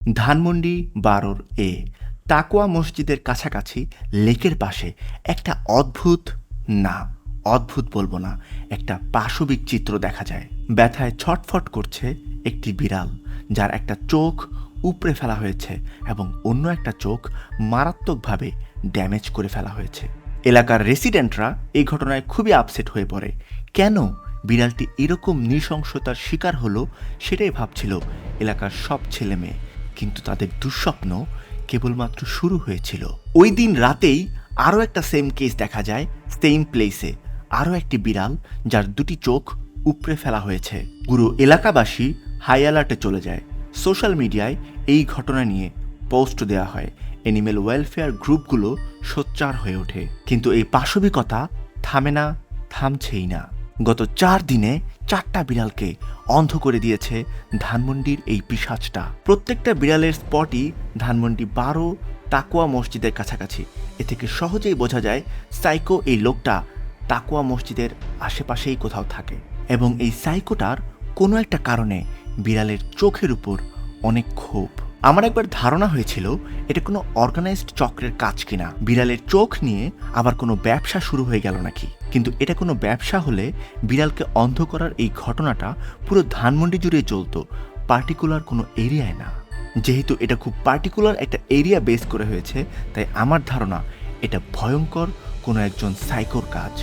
ধানমন্ডি ১২ এ তাকওয়া মসজিদের কাছাকাছি লেকের পাশে একটা অদ্ভুত, না অদ্ভুত বলবো না, একটা পাশবিক চিত্র দেখা যায়। ব্যথায় ছটফট করছে একটি বিড়াল, যার একটা চোখ উপড়ে ফেলা হয়েছে এবং অন্য একটা চোখ মারাত্মকভাবে ড্যামেজ করে ফেলা হয়েছে। এলাকার রেসিডেন্টরা এই ঘটনায় খুবই আপসেট হয়ে পড়ে। কেন বিড়ালটি এরকম নৃশংসতার শিকার হলো সেটাই ভাবছিল এলাকার সব ছেলে মেয়ে, কিন্তু তাদের দুঃস্বপ্ন কেবলমাত্র শুরু হয়েছিল। ওই দিন রাতেই আরও একটা সেম কেস দেখা যায় সেম প্লেসে। আরও একটি বিড়াল যার দুটি চোখ উপড়ে ফেলা হয়েছে। পুরো এলাকাবাসী হাই অ্যালার্টে চলে যায়। সোশ্যাল মিডিয়ায় এই ঘটনা নিয়ে পোস্ট দেওয়া হয়। অ্যানিমেল ওয়েলফেয়ার গ্রুপগুলো সোচ্চার হয়ে ওঠে, কিন্তু এই পাশবিকতা থামে না, থামছেই না। গত 4 দিনে 4টা বিড়ালকে অন্ধ করে দিয়েছে ধানমন্ডির এই পিশাচটা। প্রত্যেকটা বিড়ালের স্পটই ধানমন্ডি 12 তাকওয়া মসজিদের কাছাকাছি। এ থেকে সহজেই বোঝা যায় সাইকো এই লোকটা তাকওয়া মসজিদের আশেপাশেই কোথাও থাকে, এবং এই সাইকোটার কোনো একটা কারণে বিড়ালের চোখের উপর অনেক ক্ষোভ। আমার একবার ধারণা হয়েছিল এটা কোনো অর্গানাইজড চক্রের কাজ কিনা, বিড়ালের চোখ নিয়ে আবার কোনো ব্যবসা শুরু হয়ে গেল নাকি। কিন্তু এটা কোনো ব্যবসা হলে বিড়ালকে অন্ধ করার এই ঘটনাটা পুরো ধানমন্ডি জুড়ে চলতো, পার্টিকুলার কোনো এরিয়ায় না। যেহেতু এটা খুব পার্টিকুলার একটা এরিয়া বেস করে হয়েছে, তাই আমার ধারণা এটা ভয়ঙ্কর কোনো একজন সাইকোর কাজ।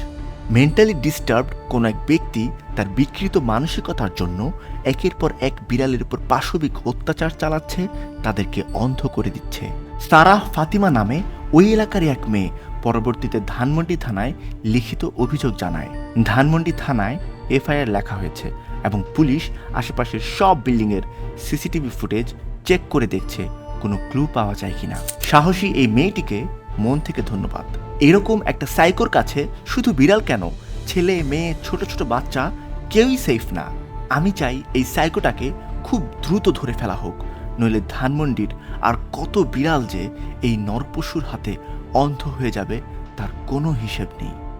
মেন্টালি ডিস্টার্বড কোনো এক ব্যক্তি তার বিকৃত মানসিকতার জন্য একের পর এক বিড়ালের উপর পাশবিক অত্যাচার চালাচ্ছে, তাদেরকে অন্ধ করে দিচ্ছে। সারাহ ফাতিমা নামে ওই এলাকারই এক মেয়ে পরবর্তীতে ধানমন্ডি থানায় লিখিত অভিযোগ জানায়। ধানমন্ডি থানায় এফআইআর লেখা হয়েছে এবং পুলিশ আশেপাশের সব বিল্ডিংয়ের সিসিটিভি ফুটেজ চেক করে দেখছে কোনো ক্লু পাওয়া যায় কিনা। সাহসী এই মেয়েটিকে মন থেকে ধন্যবাদ। এরকম একটা সাইকোর কাছে শুধু বিড়াল কেন, ছেলে মেয়ে ছোট ছোট বাচ্চা কেউই সেফ না। আমি চাই এই সাইকোটাকে খুব দ্রুত ধরে ফেলা হোক, নইলে ধানমন্ডির আর কত বিড়াল যে এই নরপশুর হাতে অন্ধ হয়ে যাবে তার কোনো হিসেব নেই।